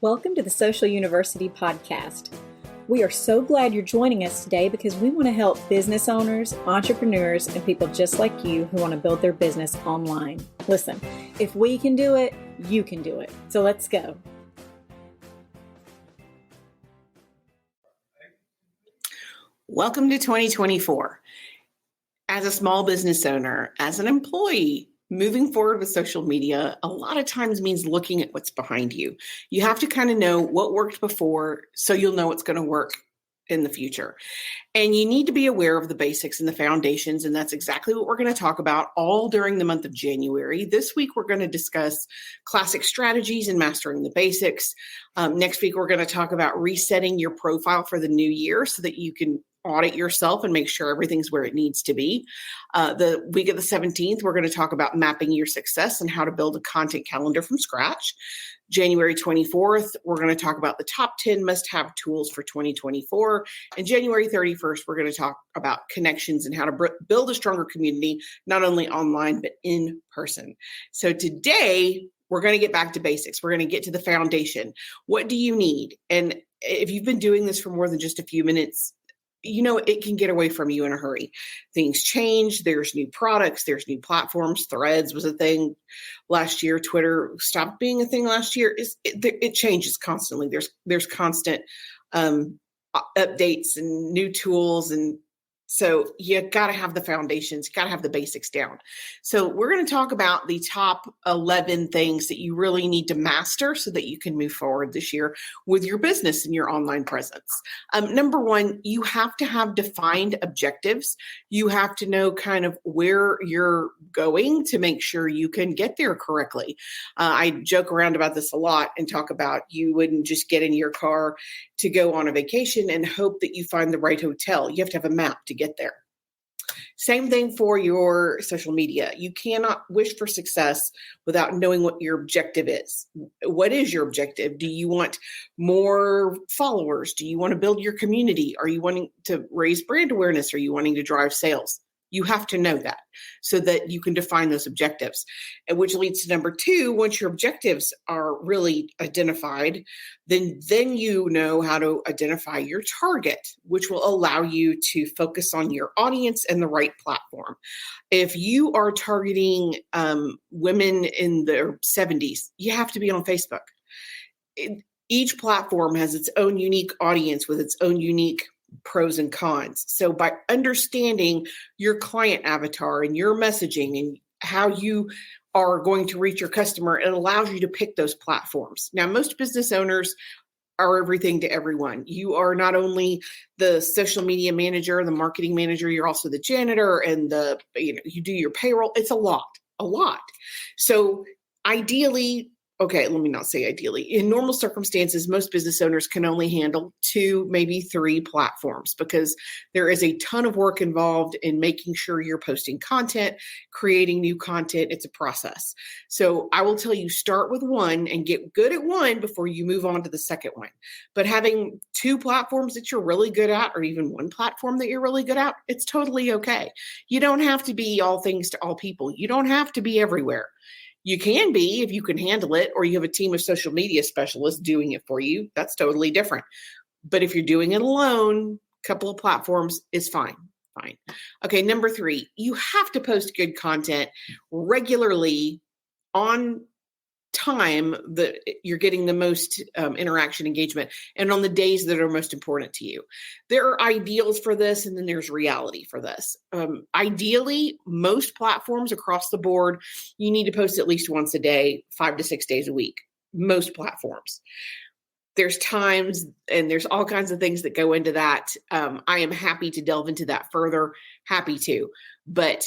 Welcome to the Social University Podcast. We are so glad you're joining us today because we want to help business owners, entrepreneurs, and people just like you who want to build their business online. Listen, if we can do it, you can do it. So let's go. Welcome to 2024. As a small business owner, as an employee, moving forward with social media a lot of times means looking at what's behind you. You have to kind of know what worked before so you'll know what's going to work in the future. And you need to be aware of the basics and the foundations, and that's exactly what we're going to talk about all during the month of January. This week, we're going to discuss classic strategies and mastering the basics. Next week, we're going to talk about resetting your profile for the new year so that you can audit yourself and make sure everything's where it needs to be. The week of the 17th, we're going to talk about mapping your success and how to build a content calendar from scratch. January 24th, we're going to talk about the top 10 must-have tools for 2024. And January 31st, we're going to talk about connections and how to build a stronger community, not only online, but in person. So today, we're going to get back to basics. We're going to get to the foundation. What do you need? And if you've been doing this for more than just a few minutes, you know, it can get away from you in a hurry. Things change. There's new products. There's new platforms. Threads was a thing last year. Twitter stopped being a thing last year. It changes constantly. There's constant updates and new tools. And so you got to have the foundations, got to have the basics down. So we're going to talk about the top 11 things that you really need to master so that you can move forward this year with your business and your online presence. Number one, you have to have defined objectives. You have to know kind of where you're going to make sure you can get there correctly. I joke around about this a lot and talk about you wouldn't just get in your car to go on a vacation and hope that you find the right hotel. You have to have a map to get there. Same thing for your social media. You cannot wish for success without knowing what your objective is. What is your objective? Do you want more followers? Do you want to build your community? Are you wanting to raise brand awareness? Are you wanting to drive sales? You have to know that so that you can define those objectives, and which leads to number two. Once your objectives are really identified, then you know how to identify your target, which will allow you to focus on your audience and the right platform. If you are targeting women in their 70s, you have to be on Facebook. Each platform has its own unique audience with its own unique pros and cons. So by understanding your client avatar and your messaging and how you are going to reach your customer, it allows you to pick those platforms. Now, most business owners are everything to everyone. You are not only the social media manager, the marketing manager, you're also the janitor and you do your payroll. It's a lot. So ideally, okay, let me not say ideally. In normal circumstances, most business owners can only handle 2, maybe 3 platforms because there is a ton of work involved in making sure you're posting content, creating new content. It's a process. So I will tell you, start with one and get good at one before you move on to the second one. But having 2 platforms that you're really good at, or even one platform that you're really good at, it's totally okay. You don't have to be all things to all people. You don't have to be everywhere. You can be if you can handle it, or you have a team of social media specialists doing it for you. That's totally different. But if you're doing it alone, a couple of platforms is fine. Okay, number 3, you have to post good content regularly on time that you're getting the most interaction, engagement, and on the days that are most important to you. There are ideals for this, and then there's reality for this. Ideally, most platforms across the board, you need to post at least once a day, 5 to 6 days a week. Most platforms. There's times and there's all kinds of things that go into that. I am happy to delve into that further. Happy to, but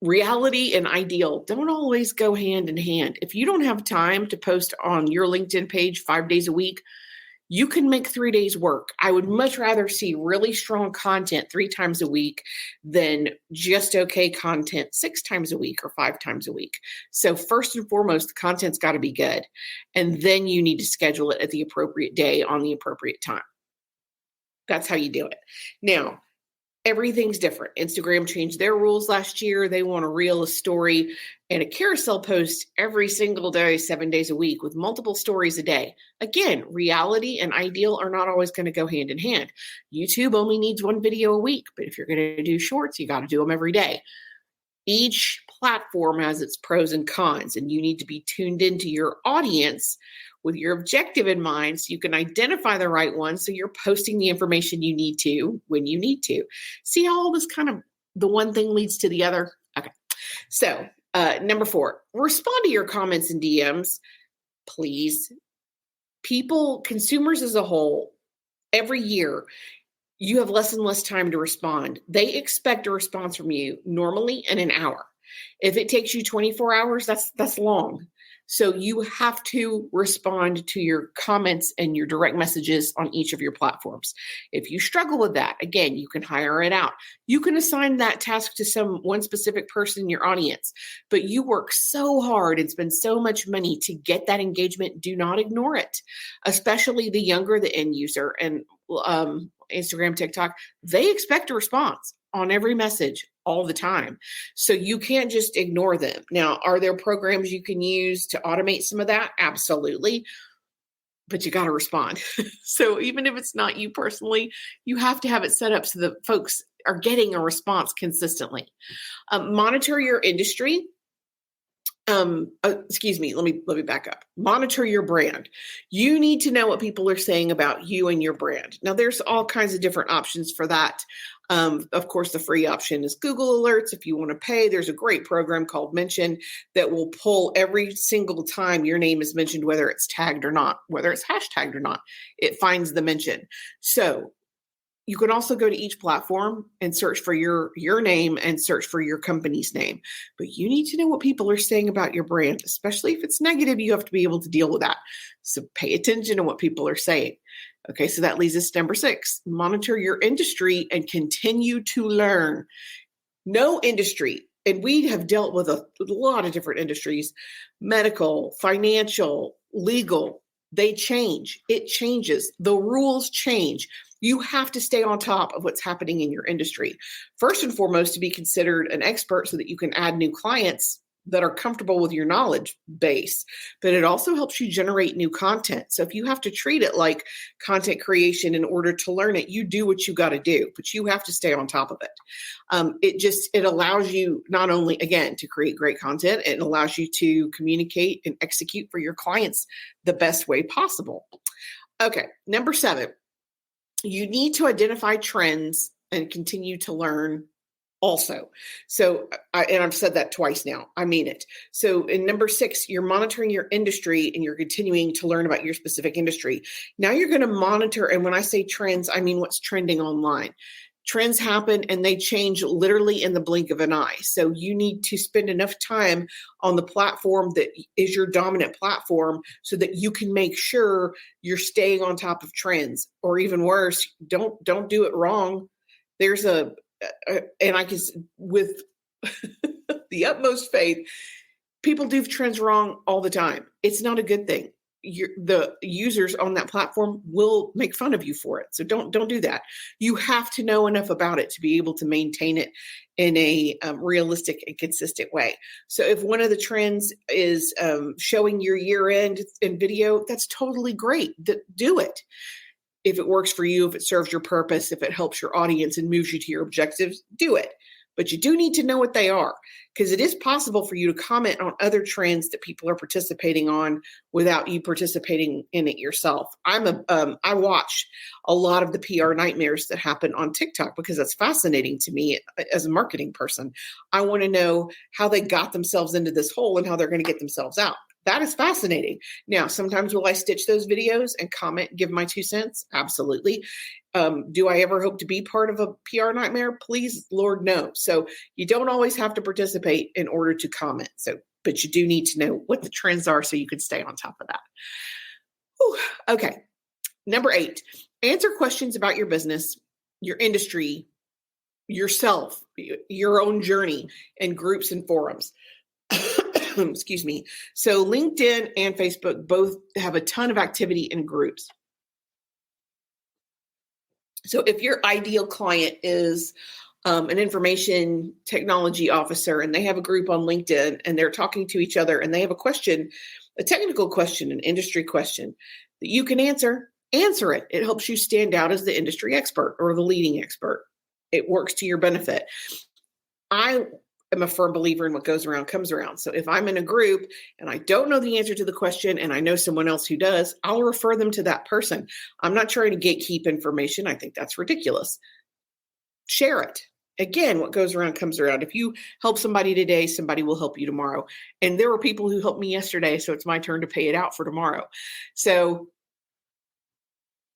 reality and ideal don't always go hand in hand. If you don't have time to post on your LinkedIn page 5 days a week, you can make 3 days work. I would much rather see really strong content 3 times a week than just okay content 6 times a week or 5 times a week. So first and foremost, the content's got to be good. And then you need to schedule it at the appropriate day on the appropriate time. That's how you do it. Now, everything's different. Instagram changed their rules last year. They want a reel, a story, and a carousel post every single day, 7 days a week with multiple stories a day. Again, reality and ideal are not always going to go hand in hand. YouTube only needs one video a week, but if you're going to do shorts, you got to do them every day. Each platform has its pros and cons, and you need to be tuned into your audience with your objective in mind so you can identify the right one so you're posting the information you need to when you need to. See how all this kind of, the one thing leads to the other? Okay. So number 4, respond to your comments and DMs, please. People, consumers as a whole, every year, you have less and less time to respond. They expect a response from you normally in an hour. If it takes you 24 hours, that's long. So you have to respond to your comments and your direct messages on each of your platforms. If you struggle with that, again, you can hire it out. You can assign that task to one specific person in your audience, but you work so hard and spend so much money to get that engagement. Do not ignore it, especially the younger the end user and Instagram, TikTok, they expect a response on every message all the time. So you can't just ignore them. Now, are there programs you can use to automate some of that? Absolutely. But you got to respond. So even if it's not you personally, you have to have it set up so that folks are getting a response consistently. Monitor your industry. Excuse me, let me back up. Monitor your brand. You need to know what people are saying about you and your brand. Now, there's all kinds of different options for that. Of course, the free option is Google Alerts. If you want to pay, there's a great program called Mention that will pull every single time your name is mentioned, whether it's tagged or not, whether it's hashtagged or not, it finds the mention. So you can also go to each platform and search for your name and search for your company's name. But you need to know what people are saying about your brand, especially if it's negative. You have to be able to deal with that. So pay attention to what people are saying. Okay, so that leads us to number 6. Monitor your industry and continue to learn. No industry, and we have dealt with a lot of different industries, medical, financial, legal, they change. It changes. The rules change. You have to stay on top of what's happening in your industry. First and foremost, to be considered an expert so that you can add new clients that are comfortable with your knowledge base. But it also helps you generate new content. So if you have to treat it like content creation in order to learn it, you do what you got to do, but you have to stay on top of it. It allows you not only, again, to create great content, it allows you to communicate and execute for your clients the best way possible. Okay, number 7. You need to identify trends and continue to learn also. So, and I've said that twice now, I mean it. So in number 6, you're monitoring your industry and you're continuing to learn about your specific industry. Now you're going to monitor. And when I say trends, I mean what's trending online. Trends happen and they change literally in the blink of an eye. So you need to spend enough time on the platform that is your dominant platform so that you can make sure you're staying on top of trends. Or even worse, don't do it wrong. There's and I can, with the utmost faith, people do trends wrong all the time. It's not a good thing. The users on that platform will make fun of you for it. So don't do that. You have to know enough about it to be able to maintain it in a realistic and consistent way. So if one of the trends is showing your year end in video, that's totally great. Do it. If it works for you, if it serves your purpose, if it helps your audience and moves you to your objectives, do it. But you do need to know what they are, because it is possible for you to comment on other trends that people are participating on without you participating in it yourself. I watch a lot of the PR nightmares that happen on TikTok because that's fascinating to me as a marketing person. I want to know how they got themselves into this hole and how they're going to get themselves out. That is fascinating. Now, sometimes will I stitch those videos and comment, give my 2 cents? Absolutely. Do I ever hope to be part of a PR nightmare? Please, Lord, no. So you don't always have to participate in order to comment. But you do need to know what the trends are so you can stay on top of that. Whew. Okay. Number 8, answer questions about your business, your industry, yourself, your own journey in groups and forums. Excuse me. So LinkedIn and Facebook both have a ton of activity in groups. So if your ideal client is an information technology officer and they have a group on LinkedIn and they're talking to each other and they have a question, a technical question, an industry question that you can answer it. It helps you stand out as the industry expert or the leading expert. It works to your benefit. I am a firm believer in what goes around comes around. So if I'm in a group and I don't know the answer to the question and I know someone else who does, I'll refer them to that person. I'm not trying to gatekeep information. I think that's ridiculous. Share it. Again, what goes around comes around. If you help somebody today, somebody will help you tomorrow. And there were people who helped me yesterday, so it's my turn to pay it out for tomorrow. So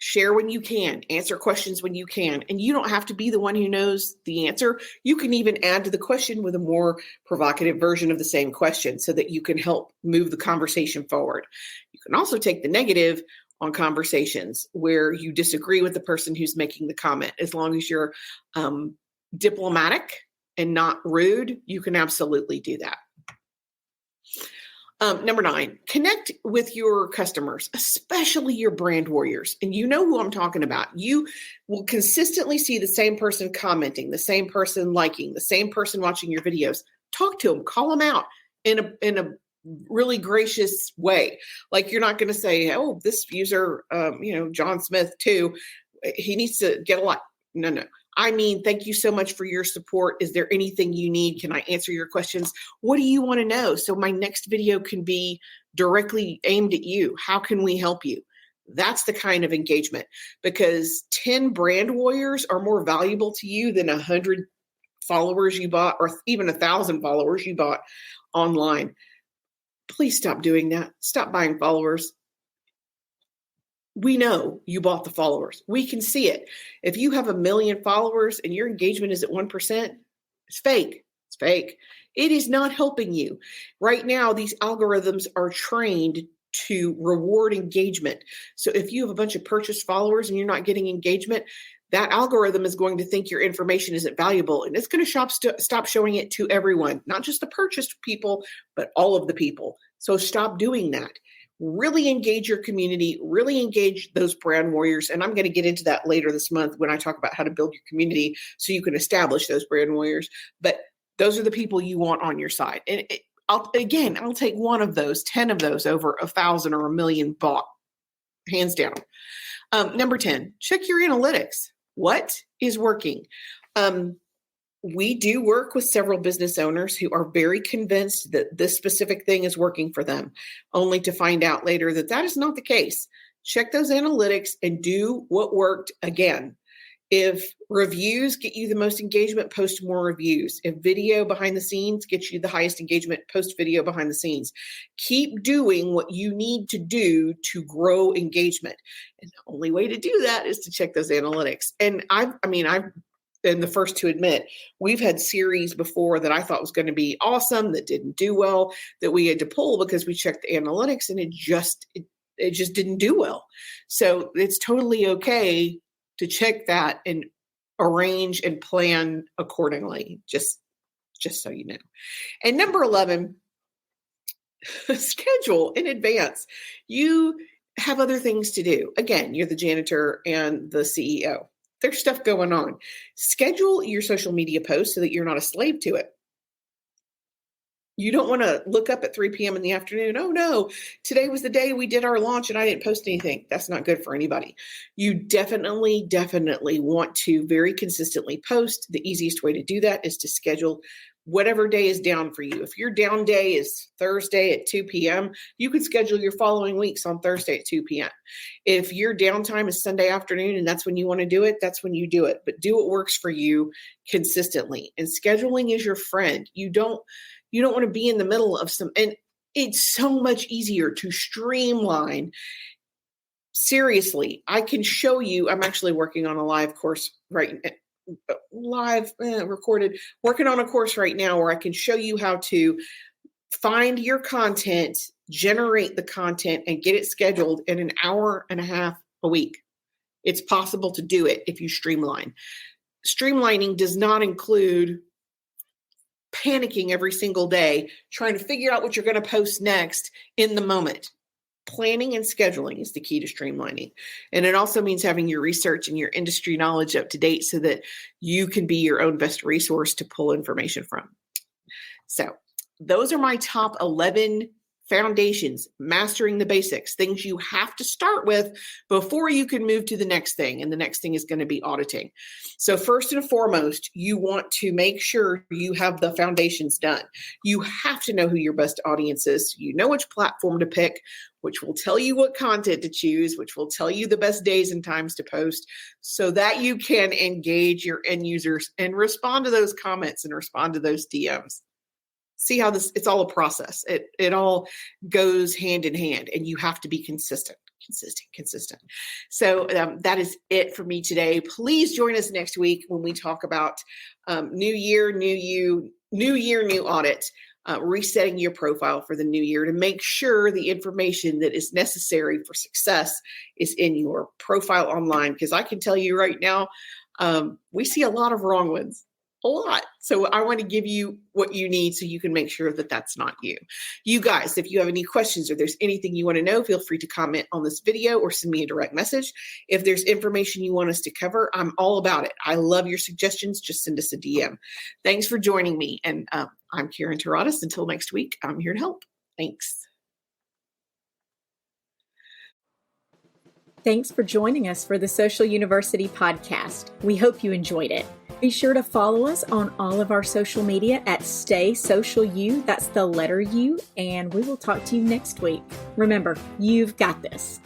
share when you can, answer questions when you can. And you don't have to be the one who knows the answer. You can even add to the question with a more provocative version of the same question so that you can help move the conversation forward. You can also take the negative on conversations where you disagree with the person who's making the comment. As long as you're diplomatic and not rude, you can absolutely do that. Number 9, connect with your customers, especially your brand warriors. And you know who I'm talking about. You will consistently see the same person commenting, the same person liking, the same person watching your videos. Talk to them, call them out in a really gracious way. Like you're not going to say, oh, this user, John Smith too, he needs to get a lot. No. I mean, thank you so much for your support. Is there anything you need? Can I answer your questions? What do you want to know? So my next video can be directly aimed at you. How can we help you? That's the kind of engagement, because 10 brand warriors are more valuable to you than 100 followers you bought, or even 1,000 followers you bought online. Please stop doing that. Stop buying followers. We know you bought the followers. We can see it. If you have 1 million followers and your engagement is at 1%, it's fake. It's fake. It is not helping you. Right now, these algorithms are trained to reward engagement. So if you have a bunch of purchased followers and you're not getting engagement, that algorithm is going to think your information isn't valuable, and it's going to stop showing it to everyone, not just the purchased people, but all of the people. So stop doing that. Really engage your community, really engage those brand warriors. And I'm going to get into that later this month when I talk about how to build your community so you can establish those brand warriors. But those are the people you want on your side. And I'll take one of those, 10 of those over 1,000 or 1 million bought, hands down. Number 10, check your analytics. What is working? We do work with several business owners who are very convinced that this specific thing is working for them, only to find out later that that is not the case. Check those analytics and do what worked again. If reviews get you the most engagement, post more reviews. If video behind the scenes gets you the highest engagement, post video behind the scenes. Keep doing what you need to do to grow engagement. And the only way to do that is to check those analytics. And I've been the first to admit, we've had series before that I thought was going to be awesome that didn't do well, that we had to pull because we checked the analytics and it just didn't do well. So it's totally okay to check that and arrange and plan accordingly, just so you know. And number 11, schedule in advance. You have other things to do. Again, you're the janitor and the CEO. There's stuff going on. Schedule your social media posts so that you're not a slave to it. You don't want to look up at 3 p.m. in the afternoon. Oh no, today was the day we did our launch and I didn't post anything. That's not good for anybody. You definitely want to very consistently post. The easiest way to do that is to schedule whatever day is down for you. If your down day is Thursday at 2 p.m., you could schedule your following weeks on Thursday at 2 p.m. If your downtime is Sunday afternoon and that's when you want to do it, that's when you do it. But do what works for you consistently. And scheduling is your friend. You don't want to be in the middle of and it's so much easier to streamline. Seriously, I can show you, I'm actually working on a live course recorded, working on a course right now where I can show you how to find your content, generate the content, and get it scheduled in an hour and a half a week. It's possible to do it if you streamline. Streamlining does not include panicking every single day, trying to figure out what you're going to post next in the moment. Planning and scheduling is the key to streamlining. And it also means having your research and your industry knowledge up to date so that you can be your own best resource to pull information from. So those are my top 11 foundations, mastering the basics, things you have to start with before you can move to the next thing. And the next thing is going to be auditing. So first and foremost, you want to make sure you have the foundations done. You have to know who your best audience is. You know which platform to pick, which will tell you what content to choose, which will tell you the best days and times to post so that you can engage your end users and respond to those comments and respond to those DMs. See how it's all a process. It all goes hand in hand, and you have to be consistent. So that is it for me today. Please join us next week when we talk about new year, new audit, resetting your profile for the new year to make sure the information that is necessary for success is in your profile online. Because I can tell you right now, we see a lot of wrong ones. A lot. So I want to give you what you need so you can make sure that that's not you. You guys, if you have any questions or there's anything you want to know, feel free to comment on this video or send me a direct message. If there's information you want us to cover, I'm all about it. I love your suggestions. Just send us a DM. Thanks for joining me. And I'm Karen Taradas. Until next week, I'm here to help. Thanks. Thanks for joining us for the Social University podcast. We hope you enjoyed it. Be sure to follow us on all of our social media at Stay Social U. That's the letter U. And we will talk to you next week. Remember, you've got this.